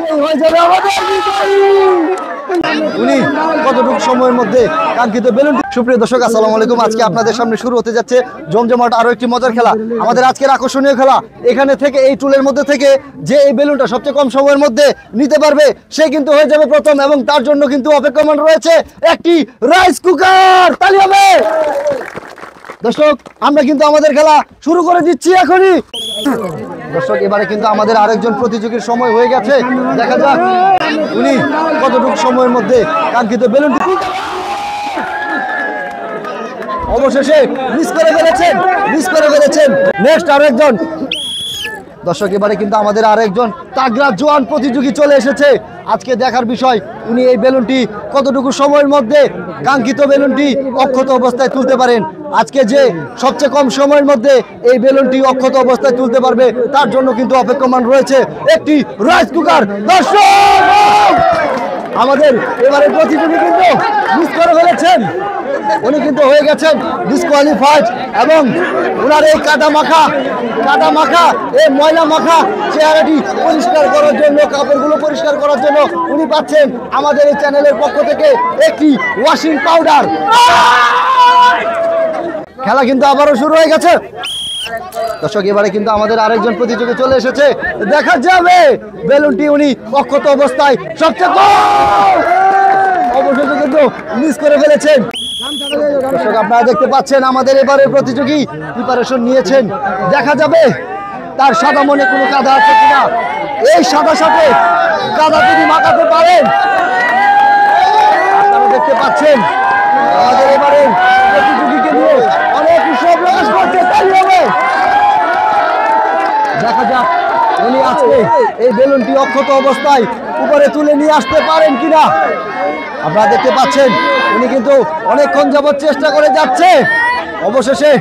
সেই হয়ে যাবে আমাদের বিজয়ী। উনি কতটুকু সময়ের মধ্যে কাঙ্ক্ষিত বেলুন। সুপ্রিয় দর্শক, আসসালামু আলাইকুম। আজকে আপনাদের সামনে শুরু হতে যাচ্ছে জমজমাট আরো একটি মজার খেলা। আমাদের আজকের আকর্ষণীয় খেলা, এখানে থেকে এই টুলের মধ্যে থেকে যে এই বেলুনটা সবচেয়ে কম সময়ের মধ্যে নিতে পারবে সে কিন্তু হয়ে যাবে প্রথম, এবং তার জন্য কিন্তু অপেক্ষমান রয়েছে একটি রাইস কুকার। তালি হবে। দর্শক, আমরা কিন্তু আমাদের খেলা শুরু করে দিচ্ছি এখনই। দর্শক, এবারে কিন্তু আমাদের আরেকজন প্রতিযোগীর সময় হয়ে গেছে। দেখা যাক উনি কতটুকু সময়ের মধ্যে কাঙ্ক্ষিত বেলুনটি অবশেষে মিস করে ফেলেছেন। নেক্সট আরেকজন। দর্শক, এবারে কিন্তু আমাদের আরেকজন তাগড়া জোয়ান প্রতিযোগী চলে এসেছে। আজকে দেখার বিষয় উনি এই বেলুনটি কতটুকু সময়ের মধ্যে কাঙ্ক্ষিত বেলুনটি অক্ষত অবস্থায় তুলতে পারেন। আজকে যে সবচেয়ে কম সময়ের মধ্যে এই বেলুনটি অক্ষত অবস্থায় তুলতে পারবে তার জন্য কিন্তু অপেক্ষমান রয়েছে একটি রাইস কুকার। দর্শক, আমাদের এবারে প্রতিযোগী কিন্তু মিস করে ফেলেছেন। উনি কিন্তু হয়ে গেছেন ডিসকোয়ালিফাইড, এবং ওনার এই কাদা মাখা এই ময়লা মাখা চেহারাটি পরিষ্কার করার জন্য, কাপড়গুলো পরিষ্কার করার জন্য উনি পাচ্ছেন আমাদের এই চ্যানেলের পক্ষ থেকে একটি ওয়াশিং পাউডার। খেলা কিন্তু আবারও শুরু হয়ে গেছে। দর্শক, এবারে কিন্তু আমাদের আরেকজন প্রতিযোগী চলে এসেছে। দেখা যাবে বেলুনটি উনি অক্ষত অবস্থায় সবচেয়ে কম অবশেষে কিন্তু মিস করে ফেলেছেন। দর্শক, আপনারা দেখতে পাচ্ছেন আমাদের এবারে প্রতিযোগী প্রিপারেশন নিয়েছেন। দেখা যাবে তার সাদা মনে কোনো কাদা আছে কিনা। এই সাদা সাথে কাদা তিনি মাখাতে পারেন। আপনারা দেখতে পাচ্ছেন আমাদের এবারে প্রতিযোগীকে নিয়ে অনেক উৎসব প্রকাশ করছে। তাই হবে। দেখা যাক উনি আজকে এই বেলুনটি অক্ষত অবস্থায় উপরে তুলে নিয়ে আসতে পারেন কিনা। আপনারা দেখতে পাচ্ছেন উনি কিন্তু অনেকক্ষণ যাবত চেষ্টা করে যাচ্ছে। অবশেষে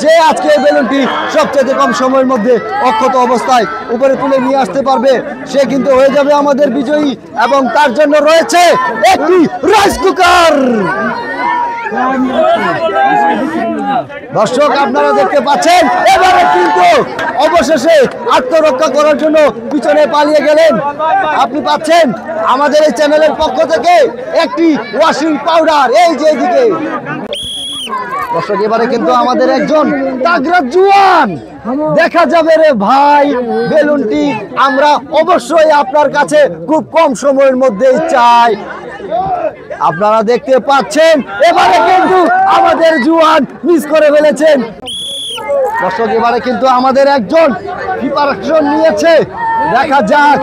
যে আজকে এই বেলুনটি সবচেয়ে কম সময়ের মধ্যে অক্ষত অবস্থায় উপরে তুলে নিয়ে আসতে পারবে সে কিন্তু হয়ে যাবে আমাদের বিজয়ী, এবং তার জন্য রয়েছে একটি রাইস কুকার। দর্শক, আপনারা দেখতে পাচ্ছেন এবারে কিন্তু অবশেষে আত্মরক্ষা করার জন্য পিছনে পালিয়ে গেলেন। আপনি পাচ্ছেন আমাদের এই চ্যানেলের পক্ষ থেকে একটি ওয়াশিং পাউডার। এই যে দিকে দর্শক, এবারে কিন্তু আমাদের একজন তাগড়া জোয়ান। দেখা যাবে রে ভাই, বেলুনটি আমরা অবশ্যই আপনার কাছে খুব কম সময়ের মধ্যেই চাই। আপনারা দেখতে পাচ্ছেন এবারে কিন্তু আমাদের জোয়ান মিস করে ফেলেছেন। দর্শক, এবারে কিন্তু আমাদের একজন প্রিপারেশন নিয়েছে। দেখা যাক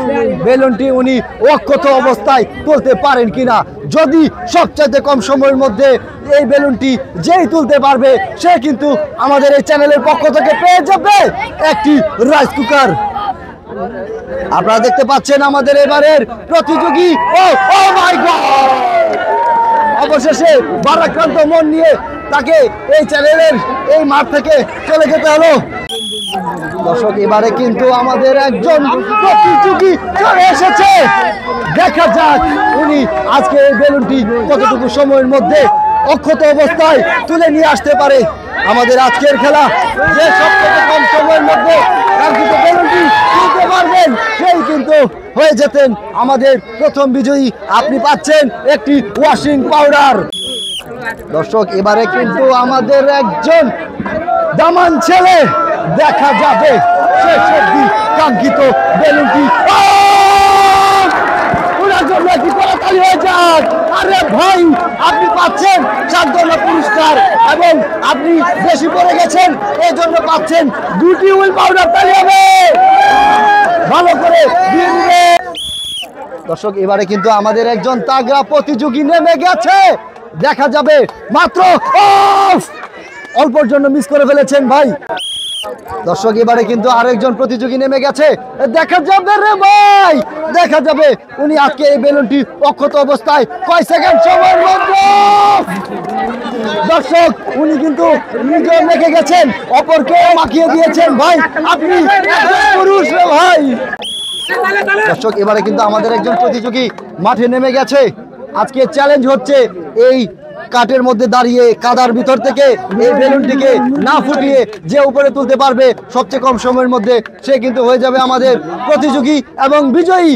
বেলুনটি উনি অক্ষত অবস্থায় তুলতে পারেন কিনা। যদি সবচাইতে কম সময়ের মধ্যে এই বেলুনটি যেই তুলতে পারবে সে কিন্তু আমাদের এই চ্যানেলের পক্ষ থেকে পেয়ে যাবে একটি রাইস কুকার। আপনারা দেখতে পাচ্ছেন আমাদের এবারের প্রতিযোগী। ও মাই গড! অবশেষে ভারাক্রান্ত মন নিয়ে তাকে এই চ্যানেলের এই মাঠ থেকে চলে যেতে হলো। দর্শক, এবারে কিন্তু আমাদের একজন প্রতিযোগী চলে এসেছে। দেখা যাক উনি আজকে এই বেলুনটি কতটুকু সময়ের মধ্যে অক্ষত অবস্থায় তুলে নিয়ে আসতে পারে। আমাদের আজকের খেলা যে সবথেকে কম সময়ের মধ্যে কাঙ্ক্ষিত বেলুনটি তুলতে পারবেন সেই কিন্তু হয়ে যেতেন আমাদের প্রথম বিজয়ী। আপনি পাচ্ছেন একটি ওয়াশিং পাউডার। দর্শক, এবারে কিন্তু আমাদের একজন দামান ছেলে। দেখা যাবে সে সত্যি কাঙ্ক্ষিত বেলুনটি ওনার জন্য একটি তাড়াতাড়ি হয়ে যাক। আরে ভাই, আপনি পাচ্ছেন সান্ত্বনা পুরস্কার, এবং আপনি বেশি পড়ে গেছেন এই জন্য পাচ্ছেন দুটি হুইল পাউডার। তালি হবে। ভালো করে দিয়ে দিবে। দর্শক, এবারে কিন্তু আমাদের একজন তাগড়া প্রতিযোগী নেমে গেছে। দেখা যাবে মাত্র অল্পর জন্য মিস করে ফেলেছেন ভাই। দর্শক, এবারে কিন্তু আরেকজন প্রতিযোগী নেমে গেছে। দেখা যাবে রে ভাই, দেখা যাবে উনি আজকে এই বেলুনটি অক্ষত অবস্থায় কয় সেকেন্ড সময়ের মধ্যে। দর্শক, উনি কিন্তু নিজে মেখে গেছেন, অপরকে মাখিয়ে দিয়েছেন। ভাই, আপনি পুরুষ রে ভাই। দর্শক, এবারে কিন্তু আমাদের একজন প্রতিযোগী মাঠে নেমে গেছে। আজকে চ্যালেঞ্জ হচ্ছে এই কাঠের মধ্যে দাঁড়িয়ে কাদার ভিতর থেকে এই বেলুনটিকে না ফুটিয়ে যে উপরে তুলতে পারবে সবচেয়ে কম সময়ের মধ্যে সে কিন্তু হয়ে যাবে আমাদের প্রতিযোগী এবং বিজয়ী।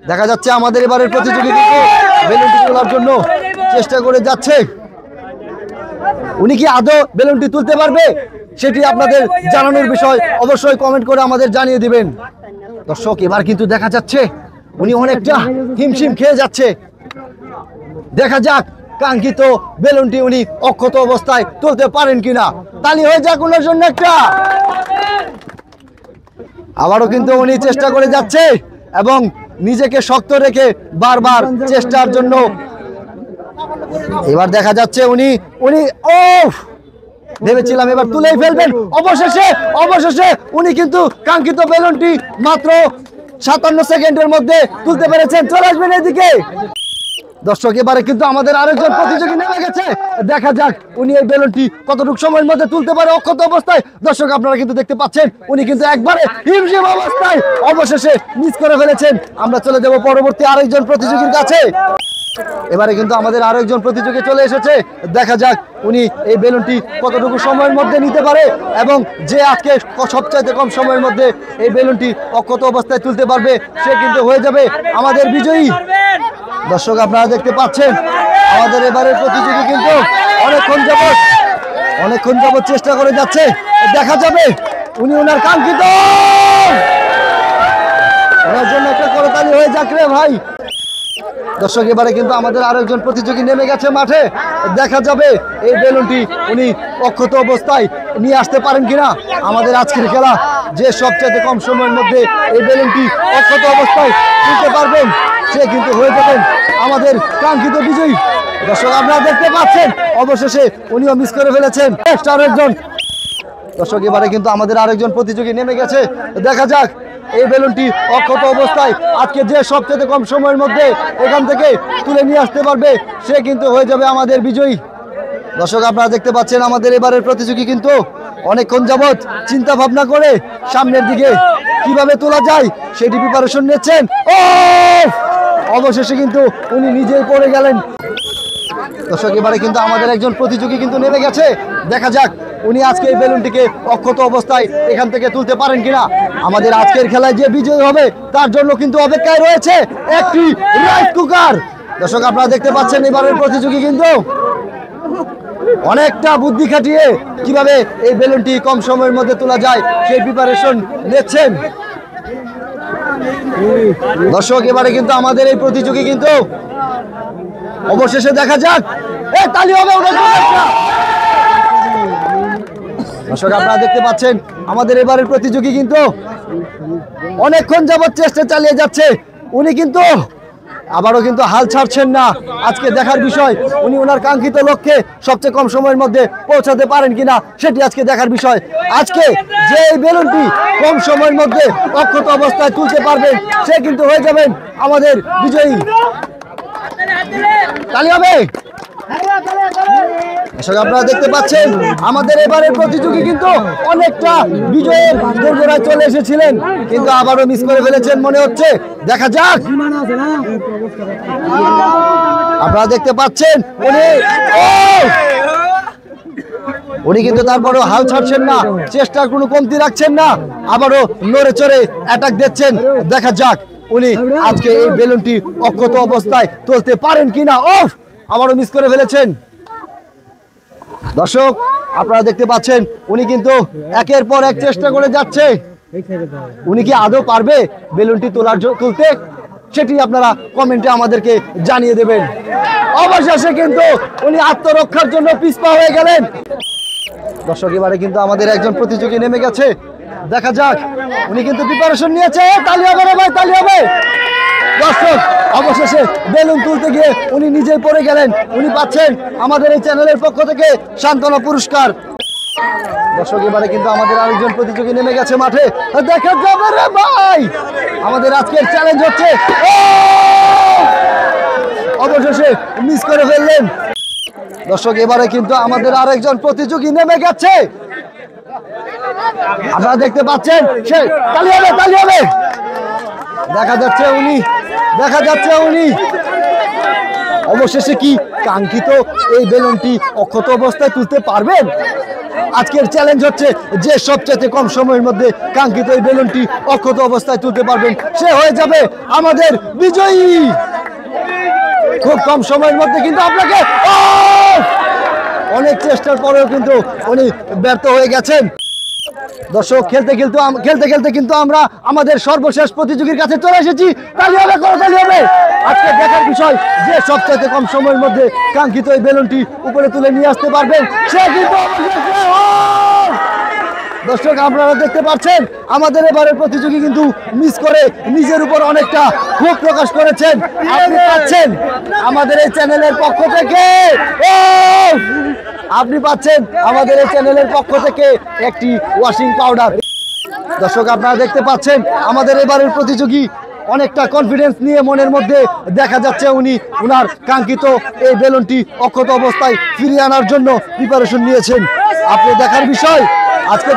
দেখা যাচ্ছে আমাদের এবারের প্রতিযোগী কিন্তু বেলুনটি তোলার জন্য চেষ্টা করে যাচ্ছে। উনি কি আদৌ বেলুনটি তুলতে পারবে সেটি আপনাদের জানানোর বিষয়, অবশ্যই কমেন্ট করে আমাদের জানিয়ে দিবেন। দর্শক এবার কিন্তু দেখা যাচ্ছে উনি অনেকটা হিমশিম খেয়ে যাচ্ছে। দেখা যাক কাঙ্ক্ষিত বেলুনটি উনি অক্ষত অবস্থায় তুলতে পারেন কিনা। তালি হয়ে যাক ওনার জন্য একটা। আবারও কিন্তু উনি চেষ্টা করে যাচ্ছে এবং নিজেকে শক্ত রেখে বারবার চেষ্টার জন্য। এবার দেখা যাচ্ছে উনি ভেবেছিলাম এবার তুলেই ফেলবেন, অবশেষে উনি কিন্তু কাঙ্ক্ষিত বেলুনটি মাত্র 57 সেকেন্ডের মধ্যে তুলতে পেরেছেন। চলে আসবেন এদিকে। দর্শক এবারে কিন্তু আমাদের আরেকজন প্রতিযোগী নেমে গেছে। দেখা যাক উনি এই বেলুনটি কতটুকু সময়ের মধ্যে তুলতে পারে অক্ষত অবস্থায়। দর্শক আপনারা কিন্তু দেখতে পাচ্ছেন উনি কিন্তু একবারে হিমশিম অবস্থায় অবশেষে মিস করে ফেলেছেন। আমরা চলে যাব পরবর্তী আরেকজন প্রতিযোগীর কাছে। এবারে কিন্তু আমাদের আরেকজন প্রতিযোগী চলে এসেছে। দেখা যাক উনি এই বেলুনটি কতটুকু সময়ের মধ্যে নিতে পারে এবং যে আজকে সবচাইতে কম সময়ের মধ্যে এই বেলুনটি অক্ষত অবস্থায় তুলতে পারবে সে কিন্তু হয়ে যাবে আমাদের বিজয়ী। দর্শক আপনারা দেখতে পাচ্ছেন আমাদের এবারের প্রতিযোগী কিন্তু অনেকক্ষণ যাবত চেষ্টা করে যাচ্ছে। দেখা যাবে উনি ওনার কাঙ্ক্ষিত ওনার জন্য একটা করতালি হয়ে যাক রে ভাই। দর্শক এবারে কিন্তু আমাদের আরেকজন প্রতিযোগী নেমে গেছে মাঠে। দেখা যাবে এই বেলুনটি উনি অক্ষত অবস্থায় নিয়ে আসতে পারেন কিনা। আমাদের আজকের খেলা যে সবচেয়ে কম সময়ের মধ্যে এই বেলুনটি অক্ষত অবস্থায় তুলতে পারবেন সে কিন্তু হয়ে যাবেন আমাদের কাঙ্ক্ষিত বিজয়ী। দর্শক আপনারা দেখতে পাচ্ছেন অবশেষে উনিও মিস করে ফেলেছেন আরেকজন। দর্শক এবারে কিন্তু আমাদের আরেকজন প্রতিযোগী নেমে গেছে। দেখা যাক এই বেলুনটি অক্ষত অবস্থায় আজকে যে সবচেয়ে কম সময়ের মধ্যে এখান থেকে তুলে নিয়ে আসতে পারবে সে কিন্তু হয়ে যাবে আমাদের বিজয়ী। দর্শক আপনারা দেখতে পাচ্ছেন আমাদের এবারের প্রতিযোগী কিন্তু অনেকক্ষণ যাবত চিন্তা ভাবনা করে সামনের দিকে কিভাবে তোলা যায় সেটি প্রিপারেশন নিচ্ছেন। অবশেষে কিন্তু উনি নিজেই পড়ে গেলেন। দর্শক এবারে কিন্তু আমাদের একজন প্রতিযোগী কিন্তু নেমে গেছে। দেখা যাক উনি আজকে এই বেলুনটিকে অক্ষত অবস্থায় এখান থেকে তুলতে পারেন কিনা। আমাদের আজকের খেলায় যে বিজয়ী হবে তার জন্য কিন্তু অপেক্ষায় রয়েছে একটি রাইস কুকার। দর্শক আপনারা দেখতে পাচ্ছেন এবারের প্রতিযোগী কিন্তু অনেকটা বুদ্ধি খাটিয়ে কিভাবে এই বেলুনটি কম সময়ের মধ্যে তোলা যায় সেই প্রিপারেশন নিচ্ছেন। দর্শক এবারে কিন্তু আমাদের এই প্রতিযোগী কিন্তু অবশেষে দেখা যাক তালি হবে। দর্শক আপনারা দেখতে পাচ্ছেন আমাদের এবারের প্রতিযোগী কিন্তু অনেকক্ষণ যাবত চেষ্টা চালিয়ে যাচ্ছে। উনি কিন্তু আবারও কিন্তু হাল ছাড়ছেন না। আজকে দেখার বিষয় উনি ওনার কাঙ্ক্ষিত লক্ষ্যে সবচেয়ে কম সময়ের মধ্যে পৌঁছাতে পারেন কিনা সেটি আজকে দেখার বিষয়। আজকে যে এই বেলুনটি কম সময়ের মধ্যে অক্ষত অবস্থায় তুলতে পারবেন সে কিন্তু হয়ে যাবেন আমাদের বিজয়ী। তালি হবে। আপনারা দেখতে পাচ্ছেন আমাদের এবারের প্রতিযোগী কিন্তু অনেকটা বিজয়ের দোরগোড়ায় চলে এসেছিলেন কিন্তু আবারও মিস করে ফেলেছেন মনে হচ্ছে। দেখা যাক। আপনারা দেখতে পাচ্ছেন উনি কিন্তু তারপরেও হাল ছাড়ছেন না, চেষ্টার কোনো কমতি রাখছেন না, আবারও নড়ে চড়ে অ্যাটাক দিচ্ছেন। দেখা যাক উনি আজকে এই বেলুনটি অক্ষত অবস্থায় তুলতে পারেন কিনা। আবারও মিস করে ফেলেছেন। দর্শক আপনারা দেখতে পাচ্ছেন উনি কিন্তু একের পর এক চেষ্টা করে যাচ্ছে। উনি কি আদৌ পারবে বেলুনটি তুলতে সেটি আপনারা কমেন্টে আমাদেরকে জানিয়ে দেবেন। অবশেষে কিন্তু উনি আত্মরক্ষার জন্য পিছপা হয়ে গেলেন। দর্শক এবারে কিন্তু আমাদের একজন প্রতিযোগী নেমে গেছে। দেখা যাক উনি কিন্তু প্রিপারেশন নিয়েছে। তালি হবে রে ভাই, তালি হবে। দর্শক অবশেষে বেলুন তুলতে গিয়ে উনি নিজেই পড়ে গেলেন। উনি পাচ্ছেন আমাদের এই চ্যানেলের পক্ষ থেকে সান্ত্বনা পুরস্কার। দর্শক এবারে কিন্তু আমাদের আরেকজন প্রতিযোগী নেমে গেছে মাঠে। দেখা যাবে রে ভাই আমাদের আজকের চ্যালেঞ্জ হচ্ছে। অবশেষে মিস করে ফেললেন। দর্শক এবারে কিন্তু আমাদের আরেকজন প্রতিযোগী নেমে গেছে। আপনারা দেখতে পাচ্ছেন সে তালি হবে, তালি হবে। দেখা যাচ্ছে উনি অবশেষে কি কাঙ্ক্ষিত এই বেলুনটি অক্ষত অবস্থায় তুলতে পারবেন আজকের চ্যালেঞ্জ হচ্ছে যে সবচেয়ে কম সময়ের মধ্যে কাঙ্ক্ষিত এই বেলুনটি অক্ষত অবস্থায় তুলতে পারবেন সে হয়ে যাবে আমাদের বিজয়ী। খুব কম সময়ের মধ্যে কিন্তু আপনাকে অনেক চেষ্টার পরেও কিন্তু উনি ব্যর্থ হয়ে গেছেন। দর্শক খেলতে খেলতে কিন্তু আমরা আমাদের সর্বশেষ প্রতিযোগীর কাছে চলে এসেছি। তালি হবে, করতালি হবে। আজকে দেখার বিষয় যে সবচেয়ে কম সময়ের মধ্যে কাঙ্ক্ষিত এই বেলুনটি উপরে তুলে নিয়ে আসতে পারবেন সে কিন্তু দর্শক আপনারা দেখতে পাচ্ছেন আমাদের এবারের প্রতিযোগী কিন্তু মিস করে নিজের উপর অনেকটা ক্ষোভ প্রকাশ করেছেন। আপনি পাচ্ছেন আমাদের এই চ্যানেলের পক্ষ থেকে একটি ওয়াশিং পাউডার। দর্শক আপনারা দেখতে পাচ্ছেন আমাদের এবারের প্রতিযোগী অনেকটা কনফিডেন্স নিয়ে মনের মধ্যে দেখা যাচ্ছে উনি ওনার কাঙ্ক্ষিত এই বেলুনটি অক্ষত অবস্থায় ফিরিয়ে আনার জন্য প্রিপারেশন নিয়েছেন। আজকে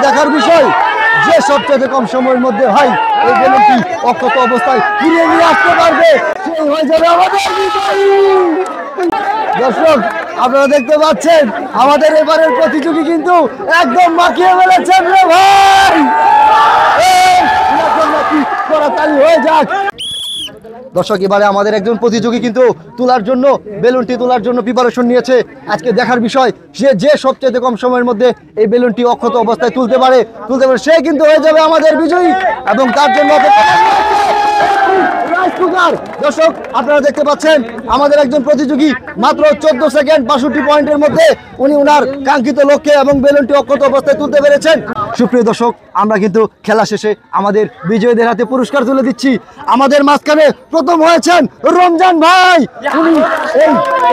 দেখার বিষয় যে সবচেয়ে কম সময়ের মধ্যে হয় এই বেলুনটি অক্ষত অবস্থায় ফিরিয়ে নিয়ে আসতে পারবে সেই হয়ে যাবে আমাদের বিজয়ী। দর্শক আপনারা দেখতে পাচ্ছেন আমাদের এবারের প্রতিযোগী কিন্তু একদম মাখিয়ে ফেলেছেন রে ভাই। তালি হয়ে যাক। দর্শক এবারে আমাদের একজন প্রতিযোগী কিন্তু বেলুনটি তোলার জন্য প্রিপারেশন নিয়েছে। আজকে দেখার বিষয় যে সবচেয়ে কম সময়ের মধ্যে এই বেলুনটি অক্ষত অবস্থায় তুলতে পারে সে কিন্তু হয়ে যাবে আমাদের বিজয়ী এবং তার জন্য দর্শক আপনারা দেখতে পাচ্ছেন আমাদের একজন প্রতিযোগী মাত্র 14 সেকেন্ড 62 পয়েন্টের মধ্যে উনি ওনার কাঙ্ক্ষিত লক্ষ্যে এবং বেলুনটি অক্ষত অবস্থায় তুলতে পেরেছেন। সুপ্রিয় দর্শক আমরা কিন্তু খেলা শেষে আমাদের বিজয়ীদের হাতে পুরস্কার তুলে দিচ্ছি। আমাদের মাঝখানে প্রথম হয়েছেন রমজান ভাই, উনি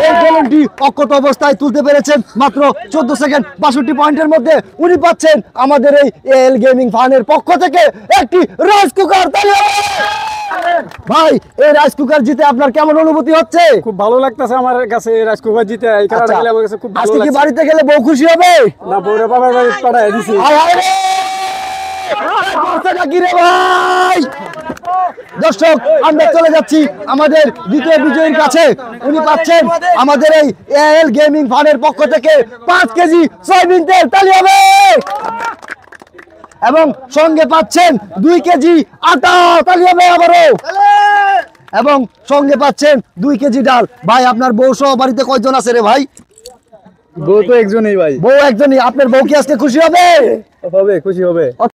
এই বেলুনটি অক্ষত অবস্থায় তুলতে পেরেছেন মাত্র 14 সেকেন্ড 62 পয়েন্টের মধ্যে। উনি পাচ্ছেন আমাদের এই এল গেমিং ফানের পক্ষ থেকে একটি রাইস কুকার। ভাই এই রাইস কুকার জিতে আপনার কেমন অনুভূতি হচ্ছে? খুব ভালো লাগতেছে আমার কাছে এই রাইস কুকার জিতে। এই খেলাটা খেলে আমার কাছে খুব ভালো আজকে কি লাগছে। বাড়িতে গেলে বউ খুশি হবে? না, বউরে বাবার বাড়ি পাঠায় দিছি। ভাই দর্শক আমরা চলে যাচ্ছি আমাদের দ্বিতীয় বিজয়ীর কাছে। উনি পাচ্ছেন আমাদের এই এল গেমিং ফানের পক্ষ থেকে 5 কেজি সয়াবিন তেল। তালি হবে। এবং সঙ্গে পাচ্ছেন 2 কেজি আটা। তালি হবে আবারও। এবং সঙ্গে পাচ্ছেন 2 কেজি ডাল। ভাই আপনার বউ সহ বাড়িতে কয়জন আছে রে ভাই? বউ তো একজনই ভাই। বউ একজনই। আপনার বউ কি আজকে খুশি হবে? খুশি হবে।